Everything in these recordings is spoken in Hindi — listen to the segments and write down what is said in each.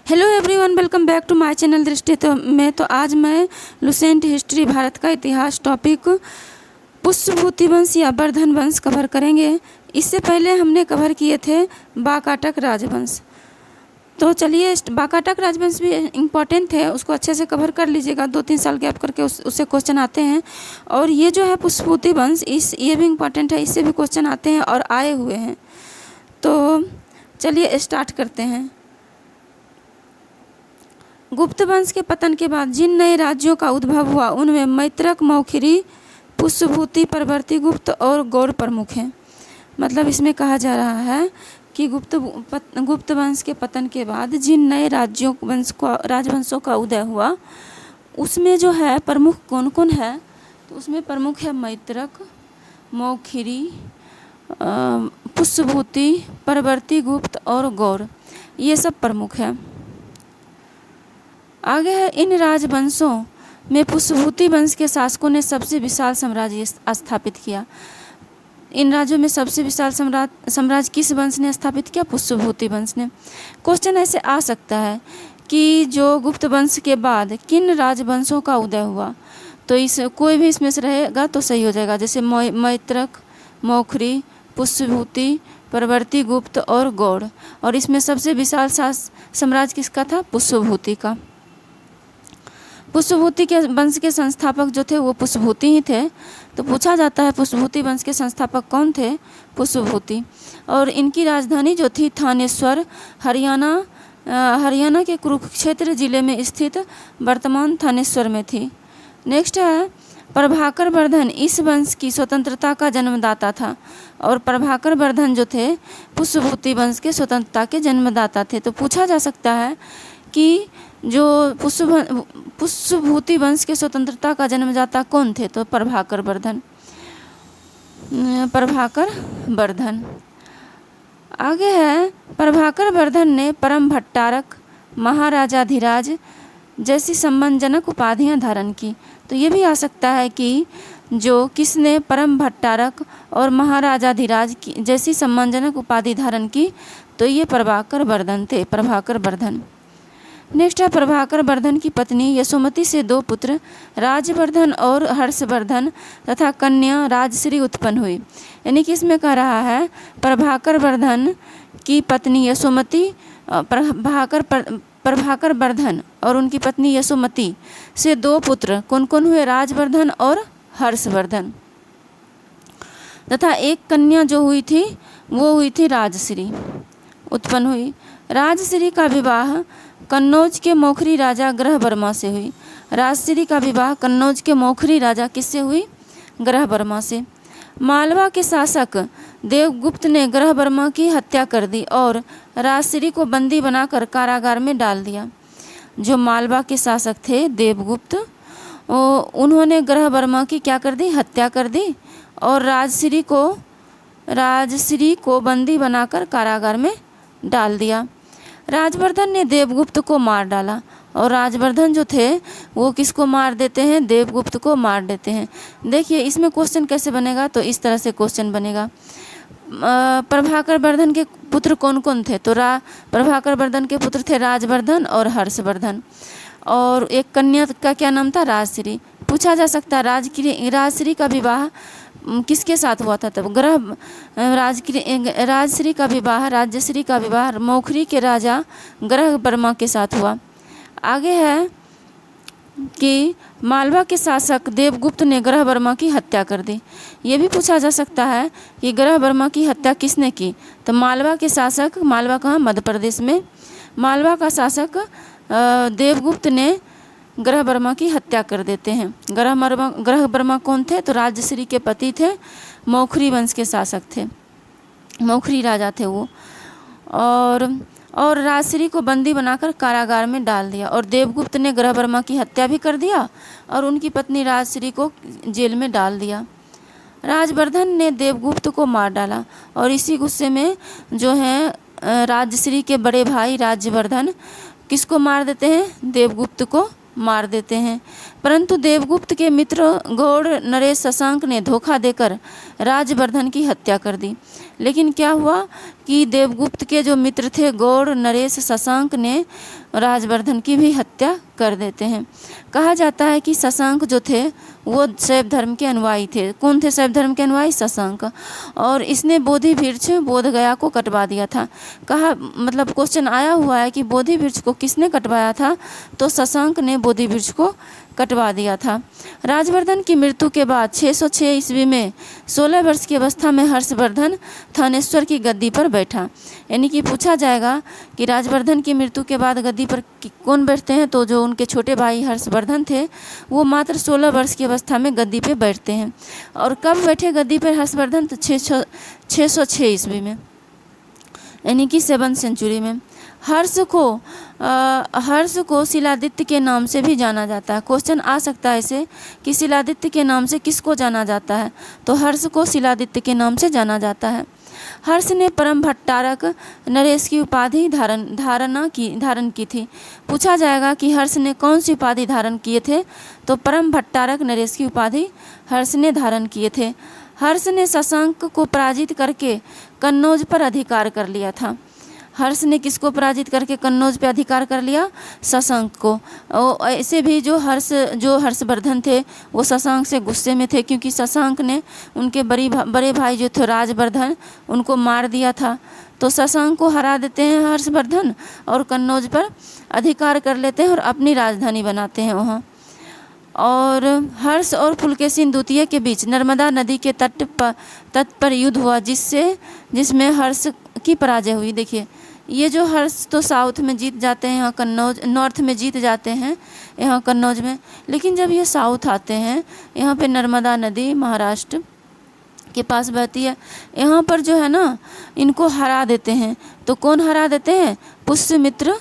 Hello everyone, welcome back to my channel Drishti तो आज मैं लुसेंट हिस्ट्री भारत का इतिहास टॉपिक पुष्यभूति वंश या वर्धन वंश कवर करेंगे। इससे पहले हमने कवर किए थे वाकाटक राजवंश। तो चलिए, वाकाटक राजवंश भी इम्पॉर्टेंट है, उसको अच्छे से कवर कर लीजिएगा। 2-3 साल गैप करके उससे क्वेश्चन आते हैं। और ये जो है पुष्यभूति वंश, ये भी इम्पॉर्टेंट है, इससे भी क्वेश्चन आते हैं और आए हुए हैं। तो चलिए स्टार्ट करते हैं। गुप्त वंश के पतन के बाद जिन नए राज्यों का उद्भव हुआ उनमें मैत्रक, मौखरी, पुष्यभूति, परवर्ती गुप्त और गौड़ प्रमुख हैं। मतलब इसमें कहा जा रहा है कि गुप्त वंश के पतन के बाद जिन नए राजवंशों का उदय हुआ उसमें जो है प्रमुख कौन कौन है, तो उसमें प्रमुख है मैत्रक, मौखरी, पुष्यभूति, परवर्ती गुप्त और गौड़, ये सब प्रमुख है। आगे है, इन राजवंशों में पुष्यभूति वंश के शासकों ने सबसे विशाल साम्राज्य स्थापित किया। इन राज्यों में सबसे विशाल साम्राज्य किस वंश ने स्थापित किया? पुष्यभूति वंश ने। क्वेश्चन ऐसे आ सकता है कि जो गुप्त वंश के बाद किन राजवंशों का उदय हुआ, तो इस कोई भी इसमें से रहेगा तो सही हो जाएगा। जैसे मैत्रक, मौखरी, पुष्यभूति, परवर्ती गुप्त और गौड़, और इसमें सबसे विशाल साम्राज्य किसका था? पुष्यभूति का। पुष्यभूति के वंश के संस्थापक जो थे वो पुष्यभूति ही थे। तो पूछा जाता है पुष्यभूति वंश के संस्थापक कौन थे? पुष्यभूति। और इनकी राजधानी जो थी थानेश्वर, हरियाणा के कुरुक्षेत्र जिले में स्थित वर्तमान थानेश्वर में थी। नेक्स्ट है, प्रभाकर वर्धन इस वंश की स्वतंत्रता का जन्मदाता था। और प्रभाकर वर्धन जो थे पुष्यभूति वंश के स्वतंत्रता के जन्मदाता थे। तो पूछा जा सकता है कि जो पुष्यभूति वंश के स्वतंत्रता का जन्मदाता कौन थे? तो प्रभाकर वर्धन। आगे है, प्रभाकर वर्धन ने परम भट्टारक, महाराजाधिराज जैसी सम्मानजनक उपाधियां धारण की। तो ये भी आ सकता है कि जो किसने परम भट्टारक और महाराजाधिराज जैसी सम्मानजनक उपाधि धारण की, तो ये प्रभाकर वर्धन थे। प्रभाकर वर्धन। नेक्स्ट है, प्रभाकर वर्धन की पत्नी यशोमती से 2 पुत्र राजवर्धन और हर्षवर्धन तथा कन्या राजश्री उत्पन्न हुई। यानी कि इसमें कह रहा है प्रभाकर वर्धन की पत्नी यशोमती, प्रभाकर वर्धन और उनकी पत्नी यशोमती से 2 पुत्र कौन कौन हुए? राजवर्धन और हर्षवर्धन। तथा एक कन्या जो हुई थी वो हुई थी राजश्री, उत्पन्न हुई। राजश्री का विवाह कन्नौज के मौखरी राजा ग्रहवर्मा से हुई। राजश्री का विवाह कन्नौज के मौखरी राजा किससे हुई? ग्रहवर्मा से। मालवा के शासक देवगुप्त ने ग्रहवर्मा की हत्या कर दी और राजश्री को बंदी बनाकर कारागार में डाल दिया। जो मालवा के शासक थे देवगुप्त, उन्होंने ग्रहवर्मा की क्या कर दी? हत्या कर दी और राजश्री को बंदी बनाकर कारागार में डाल दिया। राजवर्धन ने देवगुप्त को मार डाला और राजवर्धन जो थे वो किसको मार देते हैं? देवगुप्त को मार देते हैं। देखिए इसमें क्वेश्चन कैसे बनेगा, तो इस तरह से क्वेश्चन बनेगा। प्रभाकर वर्धन के पुत्र कौन कौन थे? तो प्रभाकर वर्धन के पुत्र थे राजवर्धन और हर्षवर्धन, और एक कन्या का क्या नाम था? राजश्री। पूछा जा सकता है राजश्री का विवाह किसके साथ हुआ था? तब राजश्री का विवाह मौखरी के राजा ग्रहवर्मा के साथ हुआ। आगे है कि मालवा के शासक देवगुप्त ने ग्रहवर्मा की हत्या कर दी। ये भी पूछा जा सकता है कि ग्रहवर्मा की हत्या किसने की? तो मालवा के शासक, मालवा कहाँ? मध्य प्रदेश में। मालवा का शासक देवगुप्त ने ग्रहवर्मा की हत्या कर देते हैं। ग्रहवर्मा कौन थे? तो राजश्री के पति थे, मौखरी वंश के शासक थे, मौखरी राजा थे वो। और राजश्री को बंदी बनाकर कारागार में डाल दिया। और देवगुप्त ने ग्रहवर्मा की हत्या भी कर दिया और उनकी पत्नी राजश्री को जेल में डाल दिया। राजवर्धन ने देवगुप्त को मार डाला और इसी गुस्से में जो है राजश्री के बड़े भाई राजवर्धन किसको मार देते हैं? देवगुप्त को मार देते हैं। परंतु देवगुप्त के मित्र गौड़ नरेश शशांक ने धोखा देकर राजवर्धन की हत्या कर दी। लेकिन क्या हुआ कि देवगुप्त के जो मित्र थे गौड़ नरेश शशांक ने राजवर्धन की भी हत्या कर देते हैं। कहा जाता है कि शशांक जो थे वो शैव धर्म के अनुयायी थे। कौन थे शैव धर्म के अनुयायी? शशांक। और इसने बोधि वृक्ष बोधगया को कटवा दिया था। कहा मतलब क्वेश्चन आया हुआ है कि बोधि वृक्ष को किसने कटवाया था? तो शशांक ने बोधि वृक्ष को कटवा दिया था। राजवर्धन की मृत्यु के बाद 606 ईस्वी में 16 वर्ष की अवस्था में हर्षवर्धन थानेश्वर की गद्दी पर बैठा। यानी कि पूछा जाएगा कि राजवर्धन की मृत्यु के बाद गद्दी पर कौन बैठते हैं? तो जो उनके छोटे भाई हर्षवर्धन थे वो मात्र 16 वर्ष की अवस्था में गद्दी पे बैठते हैं। और कब बैठे गद्दी पर हर्षवर्धन? तो 606 ईस्वी में, यानी कि 7th सेंचुरी में। हर्ष को शिलादित्य के नाम से भी जाना जाता है। क्वेश्चन आ सकता है इसे कि शिलादित्य के नाम से किसको जाना जाता है? तो हर्ष को शिलादित्य के नाम से जाना जाता है। हर्ष ने परम भट्टारक नरेश की उपाधि धारण की थी। पूछा जाएगा कि हर्ष ने कौन सी उपाधि धारण किए थे? तो परम भट्टारक नरेश की उपाधि हर्ष ने धारण किए थे। हर्ष ने शशांक को पराजित करके कन्नौज पर अधिकार कर लिया था। हर्ष ने किसको पराजित करके कन्नौज पे अधिकार कर लिया? शशांक को। और ऐसे भी जो हर्षवर्धन थे वो शशांक से गुस्से में थे, क्योंकि शशांक ने उनके बड़े भाई जो थे राजवर्धन उनको मार दिया था। तो शशांक को हरा देते हैं हर्षवर्धन और कन्नौज पर अधिकार कर लेते हैं और अपनी राजधानी बनाते हैं वहाँ। और हर्ष और पुलकेशिन द्वितीय के बीच नर्मदा नदी के तट पर युद्ध हुआ, जिसमें हर्ष की पराजय हुई। देखिए ये जो हर्ष तो साउथ में जीत जाते हैं, यहाँ कन्नौज नॉर्थ में जीत जाते हैं यहाँ कन्नौज में, लेकिन जब ये साउथ आते हैं यहाँ पे नर्मदा नदी महाराष्ट्र के पास बहती है, यहाँ पर जो है ना इनको हरा देते हैं। तो कौन हरा देते हैं? पुष्यमित्र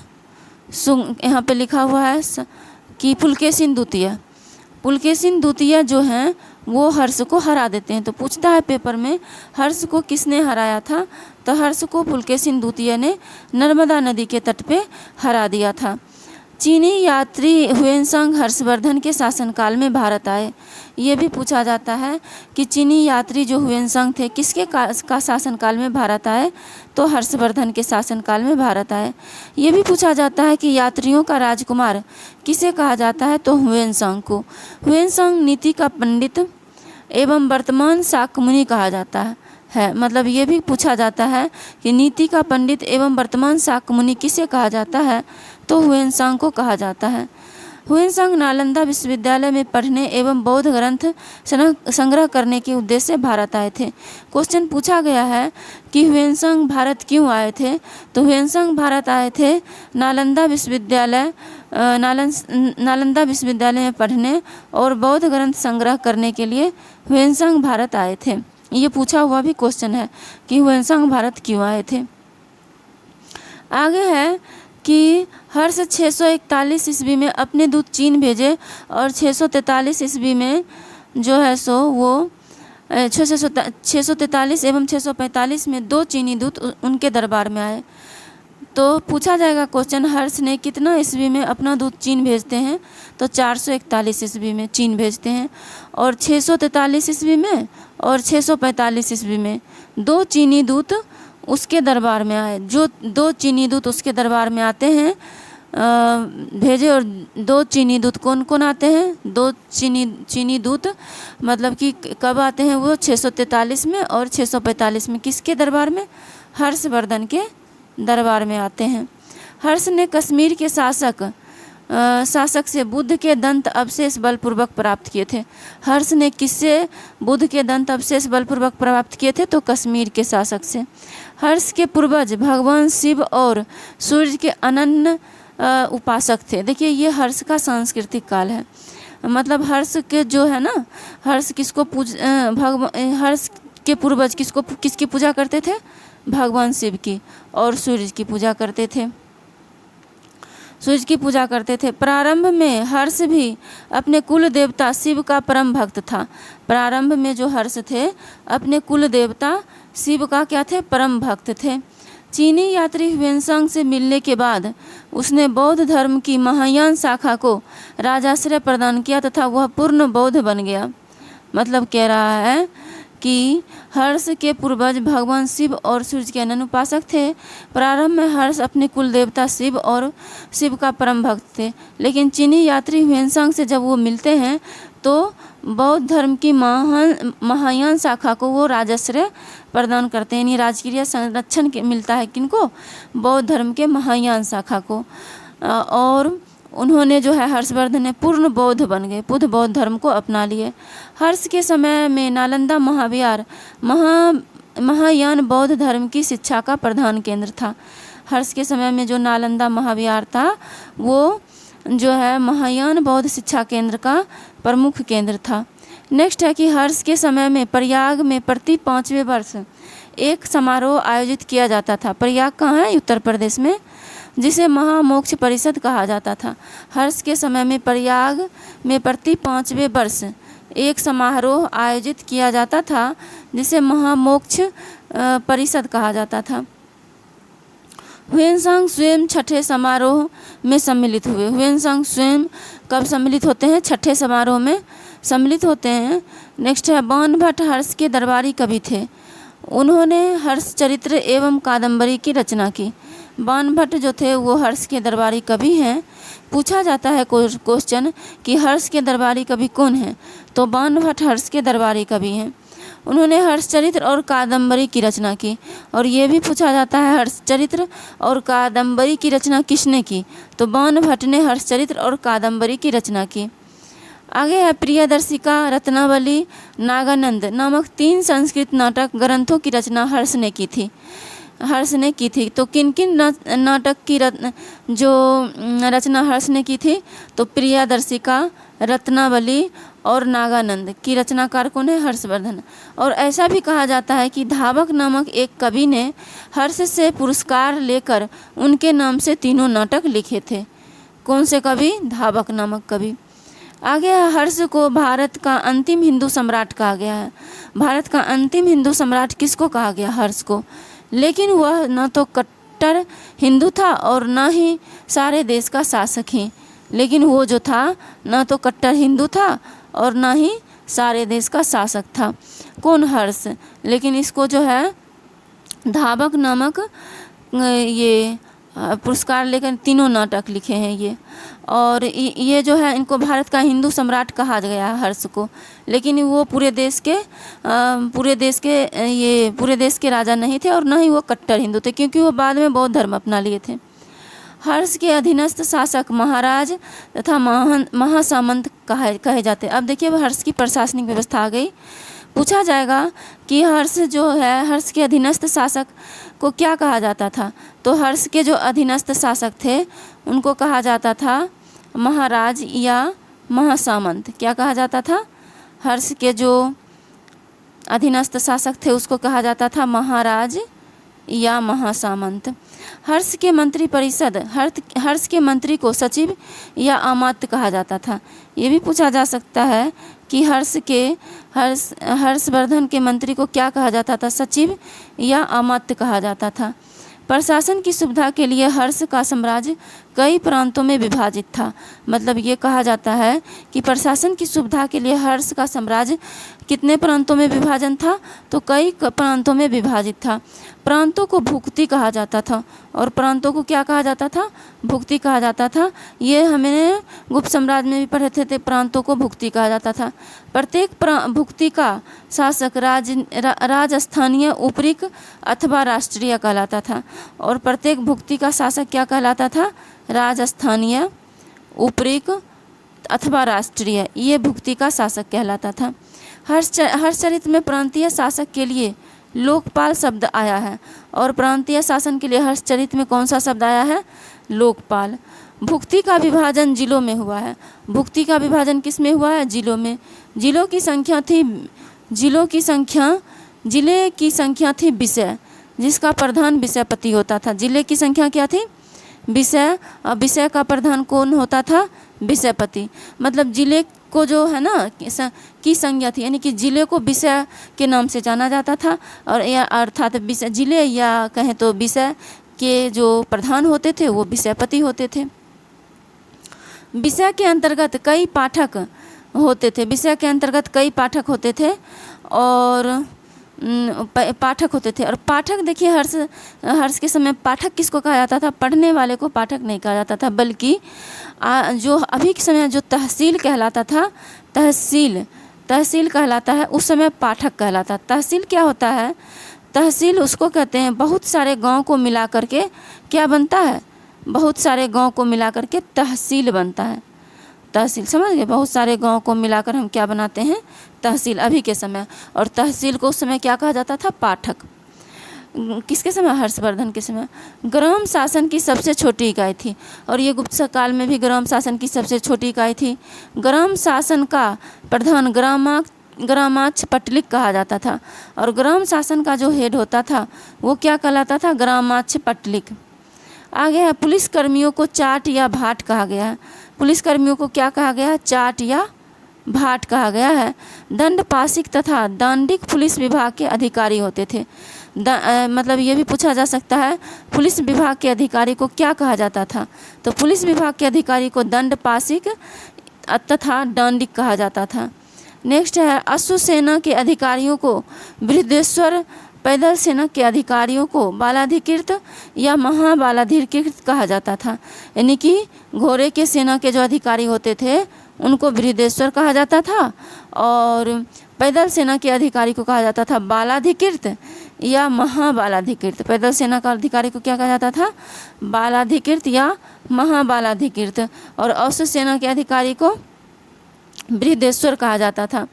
यहाँ पे लिखा हुआ है कि पुलकेशिन द्वितीय जो हैं वो हर्ष को हरा देते हैं। तो पूछता है पेपर में हर्ष को किसने हराया था? तो हर्ष को पुलकेशिन द्वितीय ने नर्मदा नदी के तट पे हरा दिया था। चीनी यात्री हुएनसांग हर्षवर्धन के शासनकाल में भारत आए। ये भी पूछा जाता है कि चीनी यात्री जो हुएनसांग थे किसके का शासनकाल में भारत आए? तो हर्षवर्धन के शासनकाल में भारत आए। ये भी पूछा जाता है कि यात्रियों का राजकुमार किसे कहा जाता है? तो हुएनसांग को। हुएनसांग नीति का पंडित एवं वर्तमान शाक्यमुनि कहा जाता है। मतलब ये भी पूछा जाता है कि नीति का पंडित एवं वर्तमान शाक्यमुनि किसे कहा जाता है? तो हुएनसांग को कहा जाता है। हुएनसांग नालंदा विश्वविद्यालय में पढ़ने एवं बौद्ध ग्रंथ संग्रह करने के उद्देश्य से भारत आए थे। क्वेश्चन पूछा गया है कि हुएनसांग भारत क्यों आए थे? तो हुएनसांग भारत आए थे नालंदा विश्वविद्यालय में पढ़ने और बौद्ध ग्रंथ संग्रह करने के लिए हुएनसांग भारत आए थे। ये पूछा हुआ भी क्वेश्चन है कि हुएनसांग भारत क्यों आए थे। आगे है कि हर्ष 641 ईस्वी में अपने दूत चीन भेजे और 643 ईस्वी में जो है सो वो 643 एवं 645 में 2 चीनी दूत उनके दरबार में आए। तो पूछा जाएगा क्वेश्चन हर्ष ने कितना ईस्वी में अपना दूत चीन भेजते हैं? तो 441 ईस्वी में चीन भेजते हैं। और 643 ईस्वी में और 645 ईस्वी में 2 चीनी दूत उसके दरबार में आए। जो 2 चीनी दूत उसके दरबार में आते हैं भेजे। और 2 चीनी दूत कौन कौन आते हैं? 2 चीनी दूत मतलब कि कब आते हैं? वो 643 में और 645 में। किसके दरबार में? हर्षवर्धन के दरबार में आते हैं। हर्ष ने कश्मीर के शासक से बुद्ध के दंत अवशेष बलपूर्वक प्राप्त किए थे। हर्ष ने किससे बुद्ध के दंत अवशेष बलपूर्वक प्राप्त किए थे? तो कश्मीर के शासक से। हर्ष के पूर्वज भगवान शिव और सूर्य के अनन्य उपासक थे। देखिए ये हर्ष का सांस्कृतिक काल है। मतलब हर्ष के जो है ना हर्ष के पूर्वज किसकी पूजा करते थे? भगवान शिव की और सूर्य की पूजा करते थे। प्रारंभ में हर्ष भी अपने कुल देवता शिव का परम भक्त था। प्रारंभ में जो हर्ष थे अपने कुल देवता शिव का क्या थे? परम भक्त थे। चीनी यात्री ह्वेनसांग से मिलने के बाद उसने बौद्ध धर्म की महायान शाखा को राजाश्रय प्रदान किया तथा वह पूर्ण बौद्ध बन गया। मतलब कह रहा है कि हर्ष के पूर्वज भगवान शिव और सूर्य के अनन्य उपासक थे। प्रारंभ में हर्ष अपने कुल देवता शिव और शिव का परम भक्त थे, लेकिन चीनी यात्री ह्वेनसांग से जब वो मिलते हैं तो बौद्ध धर्म की महायान शाखा को वो राजाश्रय प्रदान करते हैं, यानी राजकीय संरक्षण मिलता है किनको, बौद्ध धर्म के महायान शाखा को। और उन्होंने जो है हर्षवर्धन ने पूर्ण बौद्ध बन गए, बुद्ध बौद्ध धर्म को अपना लिए। हर्ष के समय में नालंदा महाविहार महायान बौद्ध धर्म की शिक्षा का प्रधान केंद्र था। हर्ष के समय में जो नालंदा महाविहार था वो जो है महायान बौद्ध शिक्षा केंद्र का प्रमुख केंद्र था। नेक्स्ट है कि हर्ष के समय में प्रयाग में प्रति 5वें वर्ष एक समारोह आयोजित किया जाता था। प्रयाग कहाँ है? उत्तर प्रदेश में, जिसे महामोक्ष परिषद कहा जाता था। हर्ष के समय में प्रयाग में प्रति 5वें वर्ष एक समारोह आयोजित किया जाता था जिसे महामोक्ष परिषद कहा जाता था। ह्वेनसांग स्वयं छठे समारोह में सम्मिलित हुए। ह्वेनसांग स्वयं कब सम्मिलित होते हैं? छठे समारोह में सम्मिलित होते हैं। नेक्स्ट है बाणभट्ट हर्ष के दरबारी कवि थे। उन्होंने हर्ष चरित्र एवं कादम्बरी की रचना की। बाणभट्ट जो थे वो हर्ष के दरबारी कवि हैं। पूछा जाता है क्वेश्चन कि हर्ष के दरबारी कवि कौन हैं, तो बाणभट्ट हर्ष के दरबारी कवि हैं। उन्होंने हर्षचरित्र और कादम्बरी की रचना की। और ये भी पूछा जाता है हर्षचरित्र और कादम्बरी की रचना किसने की, तो बाणभट्ट ने हर्षचरित्र और कादम्बरी की रचना की। आगे है प्रियदर्शिका, रत्नावली, नागानंद नामक 3 संस्कृत नाटक ग्रंथों की रचना हर्ष ने की थी। तो किन किन नाटक की जो रचना हर्ष ने की थी, तो प्रियदर्शिका, रत्नावली और नागानंद की रचनाकार कौन है? हर्षवर्धन। और ऐसा भी कहा जाता है कि धावक नामक एक कवि ने हर्ष से पुरस्कार लेकर उनके नाम से 3 नाटक लिखे थे। कौन से कवि? धावक नामक कवि। आगे हर्ष को भारत का अंतिम हिंदू सम्राट कहा गया है। भारत का अंतिम हिंदू सम्राट किसको कहा गया? हर्ष को। लेकिन वह न तो कट्टर हिंदू था और न ही सारे देश का शासक ही। लेकिन वो जो था न तो कट्टर हिंदू था और न ही सारे देश का शासक था। कौन? हर्ष। लेकिन इसको जो है धावक नामक ये पुरस्कार लेकर 3 नाटक लिखे हैं ये। और ये जो है इनको भारत का हिंदू सम्राट कहा गया है हर्ष को। लेकिन वो पूरे देश के राजा नहीं थे और न ही वो कट्टर हिंदू थे, क्योंकि वो बाद में बौद्ध धर्म अपना लिए थे। हर्ष के अधीनस्थ शासक महाराज तथा महासामंत कहे जाते। अब देखिए हर्ष की प्रशासनिक व्यवस्था आ गई। पूछा जाएगा कि हर्ष जो है हर्ष के अधीनस्थ शासक को क्या कहा जाता था, तो हर्ष के जो अधीनस्थ शासक थे उनको कहा जाता था महाराज या महासामंत। क्या कहा जाता था? हर्ष के जो अधीनस्थ शासक थे उसको कहा जाता था महाराज या महासामंत। हर्ष के मंत्री परिषद, हर्ष के मंत्री को सचिव या अमात्य कहा जाता था। ये भी पूछा जा सकता है कि हर्षवर्धन के मंत्री को क्या कहा जाता था? सचिव या अमात्य कहा जाता था। प्रशासन की सुविधा के लिए हर्ष का साम्राज्य कई प्रांतों में विभाजित था। मतलब ये कहा जाता है कि प्रशासन की सुविधा के लिए हर्ष का साम्राज्य कितने प्रांतों में विभाजन था, तो कई प्रांतों में विभाजित था। प्रांतों को भुक्ति कहा जाता था। और प्रांतों को क्या कहा जाता था? भुक्ति कहा जाता था। ये हमने गुप्त साम्राज्य में भी पढ़े थे, प्रांतों को भुक्ति कहा जाता था। प्रत्येक भुक्ति का शासक राजस्थानीय, उपरिक अथवा राष्ट्रीय कहलाता था। और प्रत्येक भुक्ति का शासक क्या कहलाता था? राजस्थानीय, उपरिक अथवा राष्ट्रीय, ये भुक्ति का शासक कहलाता था। हर्षचरित्र में प्रांतीय शासक के लिए लोकपाल शब्द आया है। और प्रांतीय शासन के लिए हर्षचरित्र में कौन सा शब्द आया है? लोकपाल। भुक्ति का विभाजन जिलों में हुआ है। भुक्ति का विभाजन किस में हुआ है? जिलों में। जिले की संख्या थी विषय, जिसका प्रधान विषयपति होता था। जिले की संख्या क्या थी? विषय का प्रधान कौन होता था? विषयपति। मतलब जिले को जो है ना की संज्ञा थी, यानी कि जिले को विषय के नाम से जाना जाता था, और या अर्थात विषय जिले या कहें तो विषय के जो प्रधान होते थे वो विषयपति होते थे। विषय के अंतर्गत कई पाठक होते थे, विषय के अंतर्गत कई पाठक होते थे और और पाठक देखिए हर्ष के समय पाठक किसको कहा जाता था? पढ़ने वाले को पाठक नहीं कहा जाता था, बल्कि जो अभी के समय जो तहसील कहलाता था, तहसील कहलाता है, उस समय पाठक कहलाता। तहसील क्या होता है? तहसील उसको कहते हैं बहुत सारे गांव को मिला करके क्या बनता है? बहुत सारे गांव को मिला करके तहसील बनता है। तहसील समझ गए? बहुत सारे गांव को मिलाकर हम क्या बनाते हैं? तहसील अभी के समय। और तहसील को उस समय क्या कहा जाता था? पाठक। किसके समय? हर्षवर्धन के समय। ग्राम शासन की सबसे छोटी इकाई थी, और ये गुप्त काल में भी ग्राम शासन की सबसे छोटी इकाई थी। ग्राम शासन का प्रधान ग्रामाक्ष पटलिक कहा जाता था, और ग्राम शासन का जो हेड होता था वो क्या कहलाता था? ग्रामाक्ष पटलिक। आगे है पुलिस कर्मियों को चाट या भाट कहा गया है। पुलिस कर्मियों को क्या कहा गया है? चाट या भाट कहा गया है। दंड पाशिक तथा दांडिक पुलिस विभाग के अधिकारी होते थे। मतलब ये भी पूछा जा सकता है पुलिस विभाग के अधिकारी को क्या कहा जाता था? तो पुलिस विभाग के अधिकारी को दंड पाशिक तथा दांडिक कहा जाता था। नेक्स्ट है अश्व सेना के अधिकारियों को बृहदेश्वर, पैदल सेना के अधिकारियों को बालाधिकृत या महाबालाधिकृत कहा जाता था। यानी कि घोड़े के सेना के जो अधिकारी होते थे उनको बृहदेश्वर कहा जाता था, और पैदल सेना के अधिकारी को कहा जाता था बालाधिकृत या महाबालाधिकृत। पैदल सेना का अधिकारी को क्या कहा जाता था? बालाधिकृत या महाबालाधिकृत, और अश्व सेना के अधिकारी को बृहदेश्वर कहा जाता था।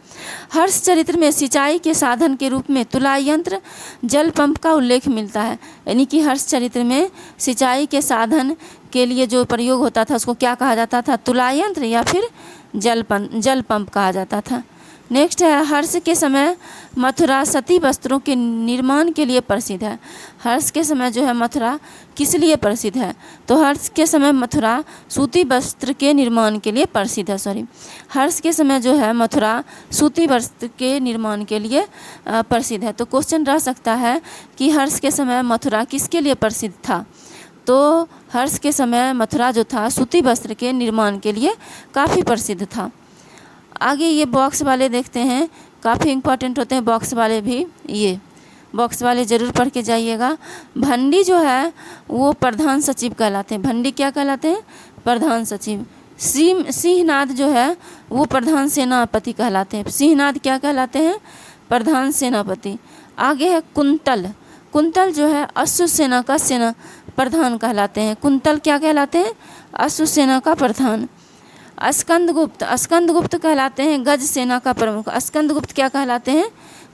हर्ष चरित्र में सिंचाई के साधन के रूप में तुलाई यंत्र, जल पंप का उल्लेख मिलता है। यानी कि हर्ष चरित्र में सिंचाई के साधन के लिए जो प्रयोग होता था उसको क्या कहा जाता था? तुलाई यंत्र या फिर जल पंप कहा जाता था। नेक्स्ट है हर्ष के समय मथुरा सती वस्त्रों के निर्माण के लिए प्रसिद्ध है। हर्ष के समय जो है मथुरा किस लिए प्रसिद्ध है? तो हर्ष के समय मथुरा सूती वस्त्र के निर्माण के लिए प्रसिद्ध है। हर्ष के समय जो है मथुरा सूती वस्त्र के निर्माण के लिए प्रसिद्ध है। तो क्वेश्चन रह सकता है कि हर्ष के समय मथुरा किसके लिए प्रसिद्ध था? तो हर्ष के समय मथुरा जो था सूती वस्त्र के निर्माण के लिए काफ़ी प्रसिद्ध था। आगे ये बॉक्स वाले देखते हैं, काफ़ी इम्पोर्टेंट होते हैं बॉक्स वाले भी। ये बॉक्स वाले ज़रूर पढ़ के जाइएगा। भंडी जो है वो प्रधान सचिव कहलाते हैं। भंडी क्या कहलाते हैं? प्रधान सचिव। सिंहनाद जो है वो प्रधान सेनापति कहलाते हैं। सिंहनाद क्या कहलाते हैं? प्रधान सेनापति। आगे है कुंतल। कुंतल जो है अश्व सेना का सेना प्रधान कहलाते हैं। कुंतल क्या कहलाते हैं? अश्व सेना का प्रधान। स्कंदगुप्त कहलाते हैं गज सेना का प्रमुख। स्कंदगुप्त क्या कहलाते हैं?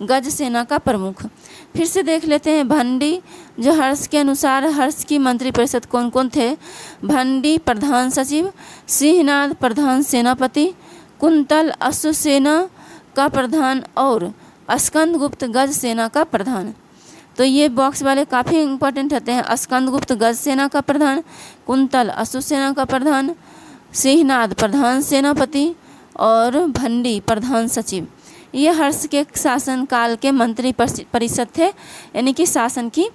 गज सेना का प्रमुख। फिर से देख लेते हैं भंडी जो हर्ष के अनुसार हर्ष की मंत्रिपरिषद कौन कौन थे? भंडी प्रधान सचिव, सिंहनाद प्रधान सेनापति, कुंतल अश्व सेना का प्रधान और स्कंदगुप्त गज सेना का प्रधान। तो ये बॉक्स वाले काफ़ी इंपॉर्टेंट होते हैं। स्कंदगुप्त गज सेना का प्रधान, कुंतल अश्व सेना का प्रधान, सिंहनाद प्रधान सेनापति और भंडी प्रधान सचिव। ये हर्ष के शासन काल के मंत्री परिषद थे, यानी कि शासन की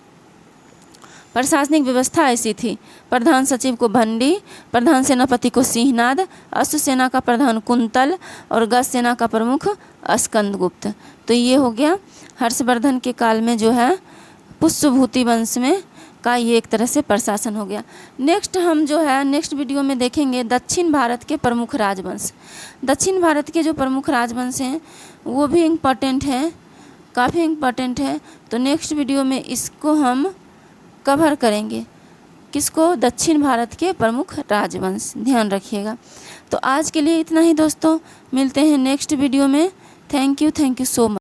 प्रशासनिक व्यवस्था ऐसी थी। प्रधान सचिव को भंडी, प्रधान सेनापति को सिंहनाद, अश्व सेना का प्रधान कुंतल और गज सेना का प्रमुख स्कंदगुप्त। तो ये हो गया हर्षवर्धन के काल में जो है पुष्यभूति वंश में का ये एक तरह से प्रशासन हो गया। नेक्स्ट हम जो है नेक्स्ट वीडियो में देखेंगे दक्षिण भारत के प्रमुख राजवंश। दक्षिण भारत के जो प्रमुख राजवंश हैं वो भी इम्पॉर्टेंट हैं, काफ़ी इम्पॉर्टेंट है। तो नेक्स्ट वीडियो में इसको हम कवर करेंगे। किसको? दक्षिण भारत के प्रमुख राजवंश। ध्यान रखिएगा। तो आज के लिए इतना ही दोस्तों, मिलते हैं नेक्स्ट वीडियो में। Thank you so much.